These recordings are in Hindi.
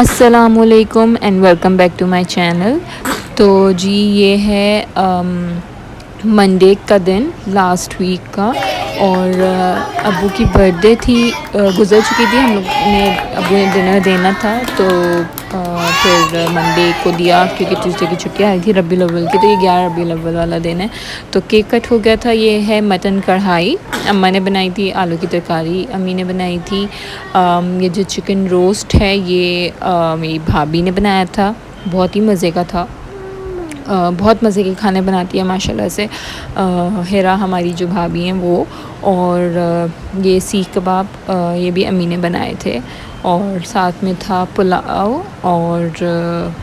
अस्सलामुअलैकुम and welcome back to my channel. तो जी ये है मंडे का दिन लास्ट वीक का, और अब्बू की बर्थडे थी, गुज़र चुकी थी। हम लोग ने अब्बू ने डिनर देना था, तो फिर मंडे को दिया क्योंकि ट्यूसडे की छुट्टी आ रही थी रबीउल अव्वल की। तो ये 11 रबीउल अव्वल वाला दिन है, तो केक कट हो गया था। ये है मटन कढ़ाई, अम्मा ने बनाई थी। आलू की तरकारी अम्मी ने बनाई थी। ये जो चिकन रोस्ट है ये मेरी भाभी ने बनाया था, बहुत ही मज़े का था। बहुत मज़े के खाने बनाती है माशाल्लाह से हेरा हमारी जो भाभी हैं वो। और ये सीख कबाब ये भी अम्मी ने बनाए थे, और साथ में था पुलाव और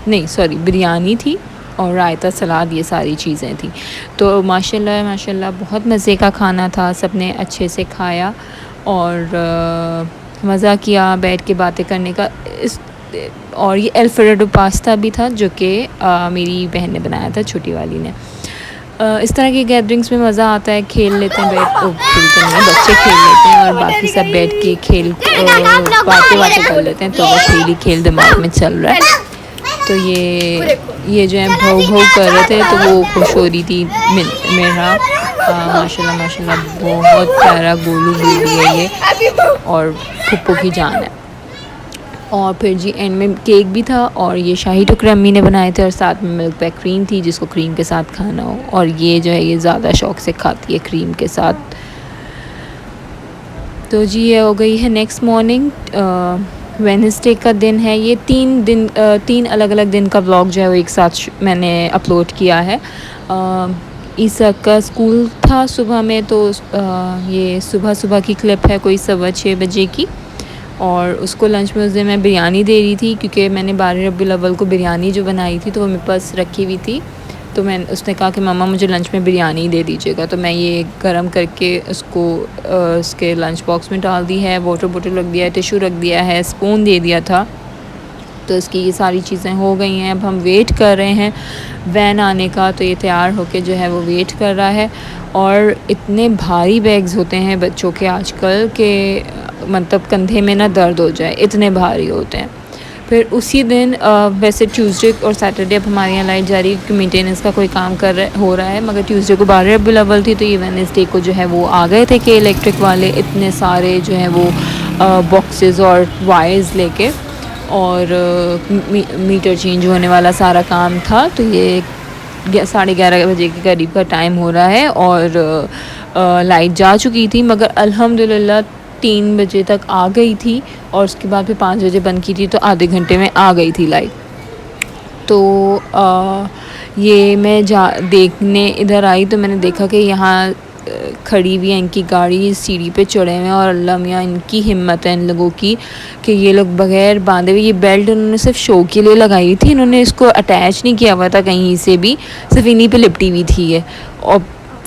नहीं सॉरी बिरयानी थी, और रायता सलाद, ये सारी चीज़ें थी। तो माशाल्लाह माशाल्लाह बहुत मज़े का खाना था, सब ने अच्छे से खाया और मज़ा किया बैठ के बातें करने का। और ये अल्फ्रेडो पास्ता भी था जो कि मेरी बहन ने बनाया था, छोटी वाली ने। इस तरह की गैदरिंग्स में मज़ा आता है, खेल लेते हैं खेलते नहीं, बच्चे खेल लेते हैं और बाकी सब बैठ के बातें कर लेते हैं। तो वो खेल दिमाग में चल रहा है। तो ये जो है भाव कर रहे थे, तो वो खुश हो रही थी मेरा। माशाल्लाह माशाल्लाह बहुत प्यारा गोलू बेबी है ये, और फुप्पो की जान है। और फिर जी एंड में केक भी था, और ये शाही टुकड़े अम्मी ने बनाए थे, और साथ में मिल्क पैक क्रीम थी जिसको क्रीम के साथ खाना हो। और ये जो है ये ज़्यादा शौक़ से खाती है क्रीम के साथ। तो जी ये हो गई है नेक्स्ट मॉर्निंग। वेडनेसडे का दिन है ये। 3 अलग अलग दिन का व्लॉग जो है वो एक साथ मैंने अपलोड किया है। ईसा का स्कूल था सुबह में, तो ये सुबह की क्लिप है कोई 6:15 बजे की। और उसको लंच में उस दिन मैं बिरयानी दे रही थी, क्योंकि मैंने 12 रबीउल अव्वल को बिरयानी जो बनाई थी तो वो मेरे पास रखी हुई थी। तो उसने कहा कि मम्मा मुझे लंच में बिरयानी दे दीजिएगा। तो मैं ये गरम करके उसको उसके लंच बॉक्स में डाल दी है, वाटर बोतल रख दिया है, टिशू रख दिया है, स्पून दे दिया था। तो इसकी ये सारी चीज़ें हो गई हैं। अब हम वेट कर रहे हैं वैन आने का। तो ये तैयार होके जो है वो वेट कर रहा है। और इतने भारी बैग्स होते हैं बच्चों के आजकल के मतलब कंधे में ना दर्द हो जाए, इतने भारी होते हैं। फिर उसी दिन वैसे ट्यूसडे और सैटरडे अब हमारे यहाँ लाइट जा रही है, क्योंकि मेंटेनेंस का कोई काम हो रहा है। मगर ट्यूसडे को 12 रबीउल अव्वल थी, तो ये वेडनेसडे को जो है वो आ गए थे कि इलेक्ट्रिक वाले इतने सारे जो है वो बॉक्सेस और वायर्स लेके, और मीटर चेंज होने वाला सारा काम था। तो ये 11:30 बजे के करीब का टाइम हो रहा है, और लाइट जा चुकी थी, मगर अल्हम्दुलिल्लाह 3 बजे तक आ गई थी। और उसके बाद फिर 5 बजे बंद की थी, तो आधे घंटे में आ गई थी लाइट। तो ये मैं देखने इधर आई, तो मैंने देखा कि यहाँ खड़ी हुई है इनकी गाड़ी, सीढ़ी पे चढ़े हुए हैं। और अल्लाह मियाँ इनकी हिम्मत है इन लोगों की कि ये लोग बगैर बांधे हुए, ये बेल्ट उन्होंने सिर्फ शो के लिए लगाई थी, इन्होंने इसको अटैच नहीं किया हुआ था कहीं से भी, सिर्फ इन्हीं पे लिपटी हुई थी ये। और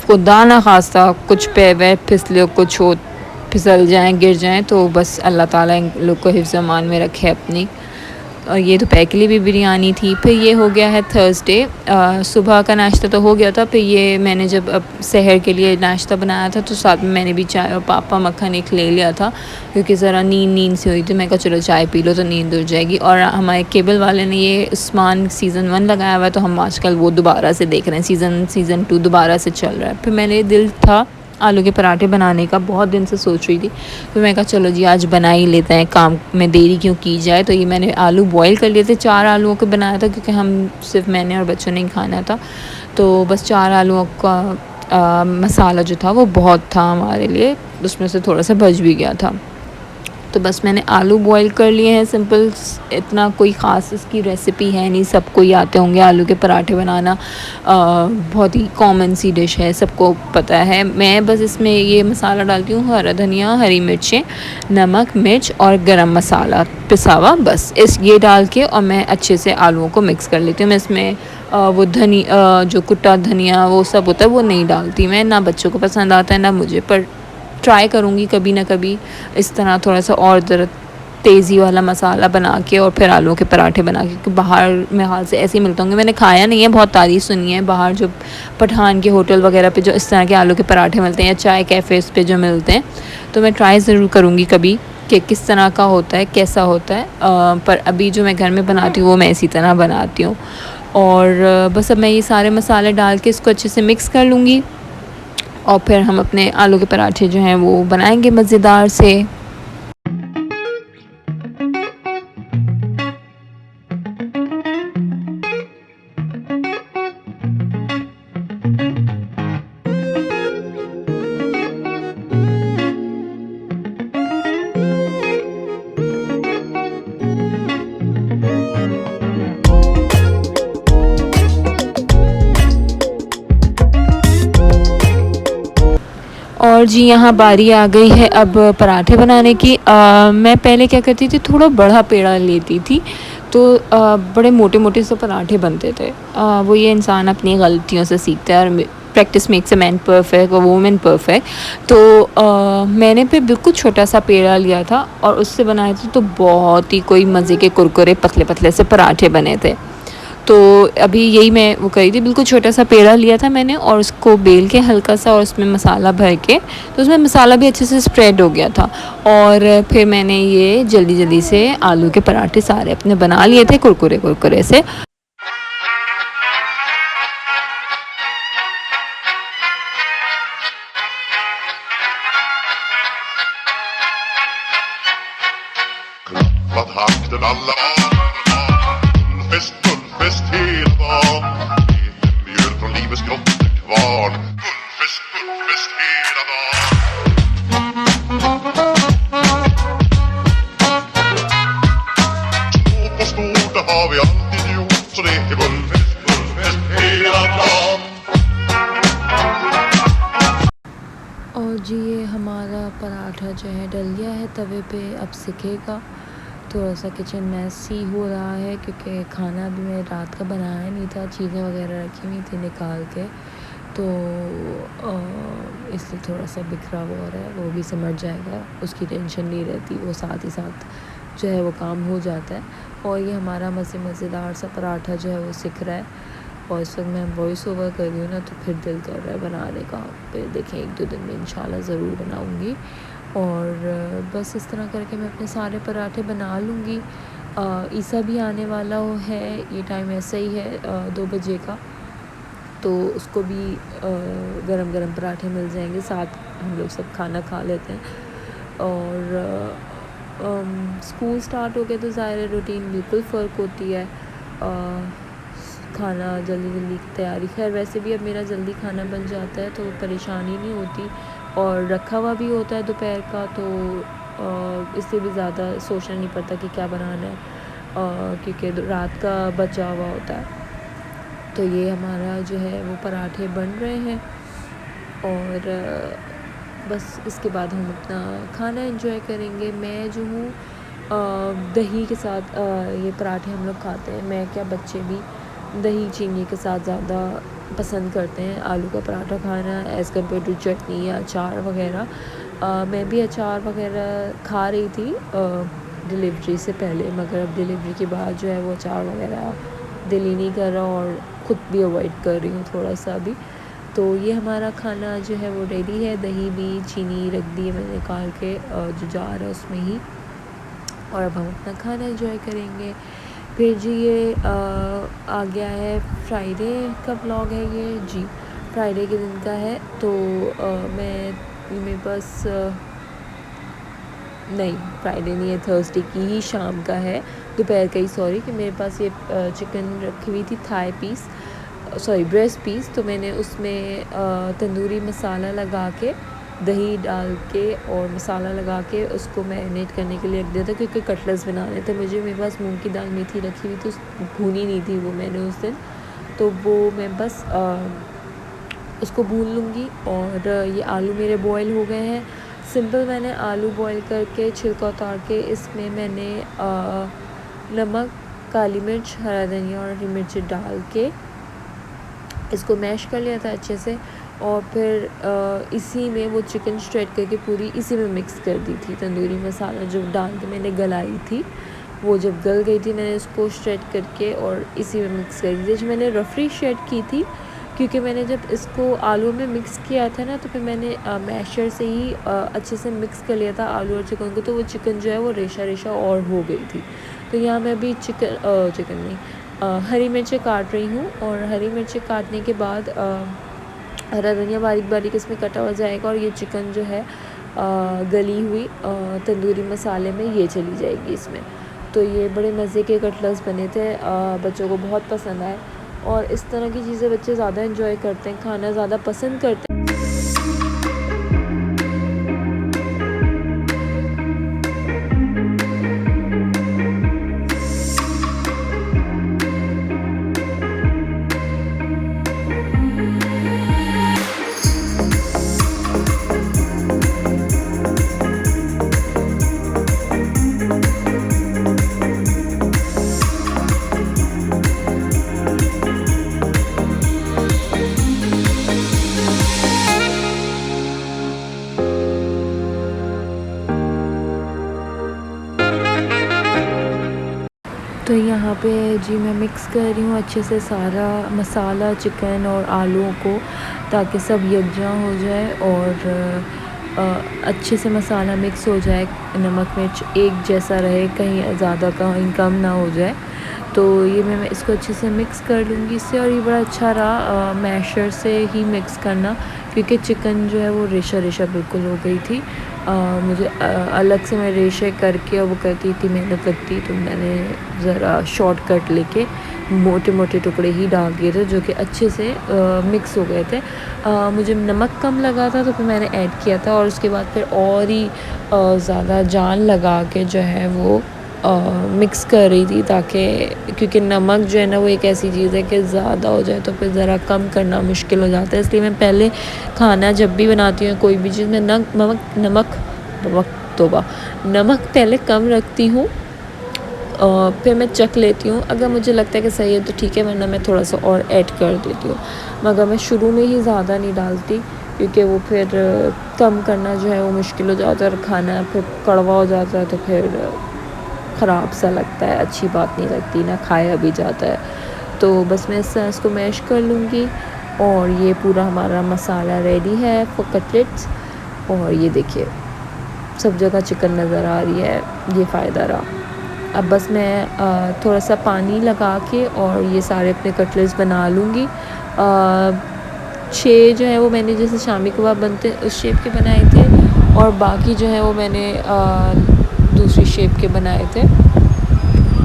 खुदा ना खास्ता कुछ पैर वैर फिसले, कुछ हो फिसल जाएं, गिर जाएं, तो बस अल्लाह ताला इन लोग को हिफ्ज़ अमान में रखे अपनी। और ये दोपहर के लिए भी बिरयानी थी। फिर ये हो गया है थर्सडे। सुबह का नाश्ता तो हो गया था। फिर ये मैंने जब अब सहर के लिए नाश्ता बनाया था, तो साथ में मैंने भी चाय और पापा मक्खन एक ले लिया था, क्योंकि ज़रा नींद से हुई थी। मैं कहा चलो चाय पी लो तो नींद उड़ जाएगी। और हमारे केबल वाले ने ये उस्मान सीज़न 1 लगाया हुआ है, तो हम आजकल वो दोबारा से देख रहे हैं, सीज़न 2 दोबारा से चल रहा है। फिर मेरे दिल था आलू के पराठे बनाने का, बहुत दिन से सोच रही थी। तो मैं कहा चलो जी आज बना ही लेते हैं, काम में देरी क्यों की जाए। तो ये मैंने आलू बॉईल कर लिए थे, 4 आलूओं को बनाया था, क्योंकि हम सिर्फ मैंने और बच्चों ने ही खाना था। तो बस 4 आलूओं का मसाला जो था वो बहुत था हमारे लिए, उसमें से थोड़ा सा बच भी गया था। तो बस मैंने आलू बॉईल कर लिए हैं, सिंपल, इतना कोई ख़ास इसकी रेसिपी है नहीं, सबको ही आते होंगे आलू के पराठे बनाना। बहुत ही कॉमन सी डिश है, सबको पता है। मैं बस इसमें ये मसाला डालती हूँ, हरा धनिया, हरी मिर्चें, नमक, मिर्च और गरम मसाला पिसा हुआ, बस ये डाल के और मैं अच्छे से आलूओं को मिक्स कर लेती हूँ। मैं इसमें वो जो कुटा धनिया वो सब होता है वो नहीं डालती मैं, ना बच्चों को पसंद आता है ना मुझे, पर ट्राई करूँगी कभी ना कभी इस तरह थोड़ा सा और ज़रा तेज़ी वाला मसाला बना के और फिर आलू के पराठे बना के, क्योंकि बाहर में हाल से ऐसे ही मिलते होंगे। मैंने खाया नहीं है, बहुत तारीफ़ सुनी है बाहर जो पठान के होटल वगैरह पे जो इस तरह के आलू के पराठे मिलते हैं, या चाय कैफ़ेज़ पे जो मिलते हैं। तो मैं ट्राई ज़रूर करूँगी कभी कि किस तरह का होता है, कैसा होता है। पर अभी जो मैं घर में बनाती हूँ वो मैं इसी तरह बनाती हूँ। और बस अब मैं ये सारे मसाले डाल के इसको अच्छे से मिक्स कर लूँगी और फिर हम अपने आलू के पराठे जो हैं वो बनाएंगे मज़ेदार से। और जी यहाँ बारी आ गई है अब पराठे बनाने की। मैं पहले क्या करती थी, थोड़ा बड़ा पेड़ा लेती थी तो बड़े मोटे मोटे से पराठे बनते थे। वो ये इंसान अपनी गलतियों से सीखता है और practice makes a man perfect और वूमेन परफेक्ट। तो मैंने फिर बिल्कुल छोटा सा पेड़ा लिया था और उससे बनाए थे तो बहुत ही कोई मज़े के कुरकुरे पतले पतले से पराठे बने थे। तो अभी यही मैं वो करी थी, बिल्कुल छोटा सा पेड़ा लिया था मैंने और उसको बेल के हल्का सा और उसमें मसाला भर के, तो उसमें मसाला भी अच्छे से स्प्रेड हो गया था। और फिर मैंने ये जल्दी जल्दी से आलू के पराठे सारे अपने बना लिए थे कुरकुरे कुरकुरे से। Klappat hakten alla fullfest hela dagen. Mjöl från livets grottekvarn. Fullfest hela dagen. Stort på stort, det har vi alltid gjort. Så det är fullfest hela dagen. और जी ये हमारा पराठा जो है डल गया है तवे पे, अब सिकेगा। थोड़ा सा किचन मैस ही हो रहा है क्योंकि खाना भी मैं रात का बनाया नहीं था, चीज़ें वगैरह रखी हुई थी निकाल के, तो इसलिए थोड़ा सा बिखरा हुआ हो रहा है। वो भी समझ जाएगा, उसकी टेंशन नहीं रहती, वो साथ ही साथ जो है वो काम हो जाता है। और ये हमारा मज़ेदार सा पराठा जो है वो सिक रहा है और इस वक्त मैं वॉइस ओवर कर रही हूँ ना, तो फिर दिल कर रहा है बनाने का। फिर देखें 1-2 दिन में इंशाल्लाह ज़रूर बनाऊँगी। और बस इस तरह करके मैं अपने सारे पराठे बना लूँगी। ईसा भी आने वाला है, ये टाइम ऐसा ही है 2 बजे का, तो उसको भी गरम गरम पराठे मिल जाएंगे, साथ हम लोग सब खाना खा लेते हैं। और स्कूल स्टार्ट हो गए तो ज़ाहिर रूटीन बिल्कुल फ़र्क होती है। खाना जल्दी जल्दी की तैयारी, खैर वैसे भी अब मेरा जल्दी खाना बन जाता है तो परेशानी नहीं होती, और रखा हुआ भी होता है दोपहर का, तो इससे भी ज़्यादा सोचना नहीं पड़ता कि क्या बनाना है, क्योंकि रात का बचा हुआ होता है। तो ये हमारा जो है वो पराठे बन रहे हैं और बस इसके बाद हम अपना खाना एंजॉय करेंगे। मैं जो हूँ दही के साथ ये पराठे हम लोग खाते हैं, मैं क्या बच्चे भी दही चीनी के साथ ज़्यादा पसंद करते हैं आलू का पराठा खाना एज़ कम्पेयर टू चटनी या अचार वगैरह। मैं भी अचार वगैरह खा रही थी डिलीवरी से पहले, मगर अब डिलीवरी के बाद जो है वो अचार वगैरह दिल ही नहीं कर रहा और ख़ुद भी अवॉइड कर रही हूँ थोड़ा सा भी। तो ये हमारा खाना जो है वो रेडी है, दही भी चीनी रख दी है मैंने निकाल के जो जार है उसमें ही, और अब हम अपना खाना एंजॉय करेंगे। फिर जी ये आ गया है फ्राइडे का व्लॉग है ये जी, फ्राइडे के दिन का है। तो मेरे पास नहीं फ्राइडे नहीं है, थर्सडे की ही शाम का है, दोपहर का ही सॉरी, कि मेरे पास ये चिकन रखी हुई थी, thigh piece sorry breast piece, तो मैंने उसमें तंदूरी मसाला लगा के दही डाल के और मसाला लगा के उसको मैरिनेट करने के लिए रख दिया था, क्योंकि कटलेट्स बनाने थे मुझे। मेरे पास मूंग की दाल मेथी रखी हुई थी, भूनी नहीं थी वो मैंने उस दिन, तो वो मैं बस उसको भून लूँगी। और ये आलू मेरे बॉयल हो गए हैं, सिंपल मैंने आलू बॉयल करके छिलका उतार के इसमें मैंने नमक, काली मिर्च, हरा धनिया और हरी मिर्च डाल के इसको मैश कर लिया था अच्छे से, और फिर इसी में वो चिकन श्रेड करके पूरी इसी में मिक्स कर दी थी। तंदूरी मसाला जो डाल के मैंने गलाई थी, वो जब गल गई थी मैंने उसको श्रेड करके और इसी में मिक्स कर दी थी। जो मैंने रफली श्रेड की थी क्योंकि मैंने जब इसको आलू में मिक्स किया था ना, तो फिर मैंने मैशर से ही अच्छे से मिक्स कर लिया था आलू और चिकन को, तो वो चिकन जो है वो रेशा रेशा और हो गई थी। तो यहाँ मैं अभी चिकन नहीं, हरी मिर्चें काट रही हूँ, और हरी मिर्चें काटने के बाद हरा धनिया बारीक बारीक इसमें कटा हुआ जाएगा, और ये चिकन जो है गली हुई तंदूरी मसाले में ये चली जाएगी इसमें। तो ये बड़े मज़े के कटलेट्स बने थे, बच्चों को बहुत पसंद आए, और इस तरह की चीज़ें बच्चे ज़्यादा इन्जॉय करते हैं, खाना ज़्यादा पसंद करते हैं। तो यहाँ पे जी मैं मिक्स कर रही हूँ अच्छे से सारा मसाला चिकन और आलूओं को, ताकि सब यकजा हो जाए और अच्छे से मसाला मिक्स हो जाए, नमक मिर्च एक जैसा रहे, कहीं ज़्यादा कहीं कम ना हो जाए। तो ये मैं इसको अच्छे से मिक्स कर लूँगी इससे, और ये बड़ा अच्छा रहा मैशर से ही मिक्स करना, क्योंकि चिकन जो है वो रेशा रेशा बिल्कुल हो गई थी। मुझे अलग से मैं रेशे करके, और वो करती थी मेहनत लगती, तो मैंने ज़रा शॉर्टकट लेके मोटे मोटे टुकड़े ही डाल दिए थे, जो कि अच्छे से मिक्स हो गए थे। मुझे नमक कम लगा था, तो फिर मैंने ऐड किया था, और उसके बाद फिर और ही ज़्यादा जान लगा के जो है वो मिक्स कर रही थी, ताकि क्योंकि नमक जो है ना वो एक ऐसी चीज़ है कि ज़्यादा हो जाए तो फिर ज़रा कम करना मुश्किल हो जाता है। इसलिए मैं पहले खाना जब भी बनाती हूँ कोई भी चीज़ में नमक पहले कम रखती हूँ, फिर मैं चख लेती हूँ। अगर मुझे लगता है कि सही है तो ठीक है, वरना मैं थोड़ा सा और ऐड कर देती हूँ, मगर मैं शुरू में ही ज़्यादा नहीं डालती, क्योंकि वो फिर कम करना जो है वो मुश्किल हो जाता है, और खाना फिर कड़वा हो जाता है, तो फिर ख़राब सा लगता है, अच्छी बात नहीं लगती, ना खाया भी जाता है। तो बस मैं इसको मैश कर लूँगी, और ये पूरा हमारा मसाला रेडी है फॉर कटलेट्स। और ये देखिए सब जगह चिकन नज़र आ रही है, ये फ़ायदा रहा। अब बस मैं थोड़ा सा पानी लगा के और ये सारे अपने कटलेट्स बना लूँगी। 6 जो है वो मैंने जैसे शामी कबाब बनते हैं उस शेप के बनाए थे, और बाकी जो है वो मैंने दूसरी शेप के बनाए थे।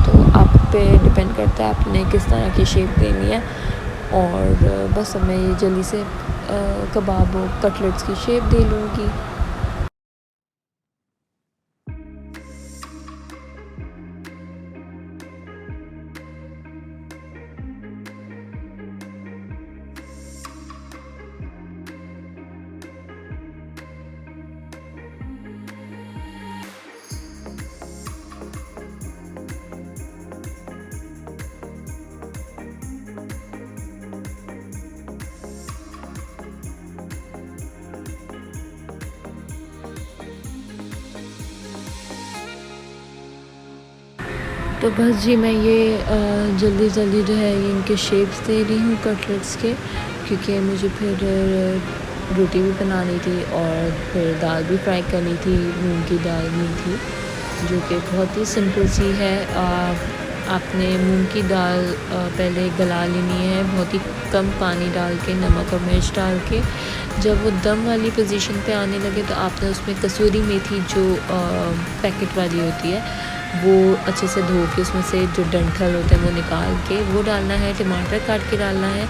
तो आप पे डिपेंड करता है आपने किस तरह की शेप देनी है। और बस अब मैं ये जल्दी से कबाब और कटलेट्स की शेप दे लूँगी। तो बस जी मैं ये जल्दी जल्दी जो है ये इनके शेप्स दे रही हूँ कटलेट्स के, क्योंकि मुझे फिर रोटी भी बनानी थी, और फिर दाल भी फ्राई करनी थी, मूंग की दाल नहीं थी, जो कि बहुत ही सिंपल सी है। आपने मूंग की दाल पहले गला लेनी है, बहुत ही कम पानी डाल के, नमक और मिर्च डाल के। जब वो दम वाली पोजीशन पे आने लगे तो आपने उसमें कसूरी मेथी जो पैकेट वाली होती है वो अच्छे से धो के उसमें से जो डंठल होते हैं वो निकाल के वो डालना है, टमाटर काट के डालना है,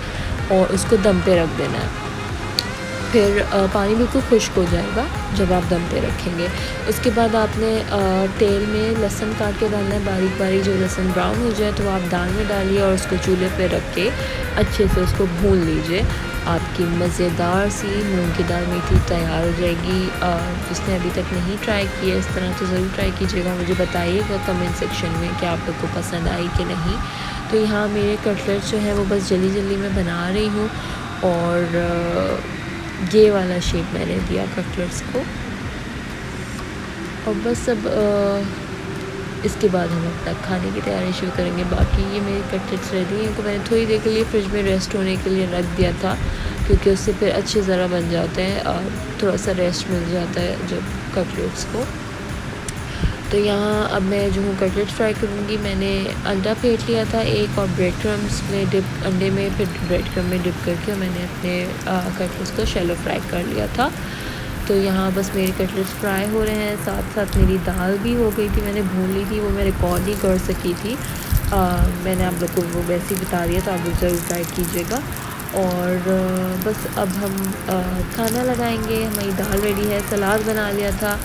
और उसको दम पे रख देना है। फिर पानी बिल्कुल खुश्क हो जाएगा जब आप दम पे रखेंगे। उसके बाद आपने तेल में लहसुन काट के डालना है बारीक बारीक। जो लहसुन ब्राउन हो जाए तो आप दाल में डालिए, और उसको चूल्हे पे रख के अच्छे से उसको भून लीजिए। आपकी मज़ेदार सी मूंग की दाल मीठी तैयार हो जाएगी। जिसने अभी तक नहीं ट्राई किया इस तरह तो ज़रूर ट्राई कीजिएगा। मुझे बताइएगा कमेंट सेक्शन में कि आप लोग को पसंद आई कि नहीं। तो यहाँ मेरे कटलेट्स जो है वो बस जल्दी जल्दी मैं बना रही हूँ, और ये वाला शेप मैंने दिया कटलेट्स को। और बस अब इसके बाद हम अपना खाने की तैयारी शुरू करेंगे। बाकी ये मेरी कटलेट्स रेडी हैं, इनको मैंने थोड़ी देर के लिए फ्रिज में रेस्ट होने के लिए रख दिया था, क्योंकि उससे फिर अच्छे ज़रा बन जाते हैं और थोड़ा सा रेस्ट मिल जाता है जब कटलेट्स को। तो यहाँ अब मैं जो हूँ कटलेट फ्राई करूँगी। मैंने अंडा फेंट लिया था एक, और ब्रेड क्रम्स में डिप, अंडे में फिर ब्रेड क्रम में डिप करके मैंने अपने कटलेट्स को शैलो फ्राई कर लिया था। तो यहाँ बस मेरे कटलेट्स फ्राई हो रहे हैं, साथ साथ मेरी दाल भी हो गई थी, मैंने भून ली थी, वो मैं रिकॉर्ड नहीं कर सकी थी। मैंने आप लोग को वो वैसे ही बता दिया था, आप लोग ज़रूर ट्राई कीजिएगा। और बस अब हम खाना लगाएंगे। हमारी दाल रेडी है, सलाद बना लिया था,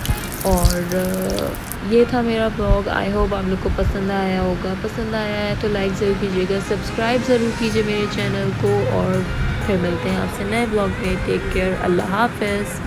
और ये था मेरा ब्लॉग। आई होप आप लोग को पसंद आया होगा। पसंद आया है तो लाइक ज़रूर कीजिएगा, सब्सक्राइब ज़रूर कीजिए मेरे चैनल को, और फिर मिलते हैं आपसे नए ब्लॉग में। टेक केयर, अल्लाह हाफ़िज़।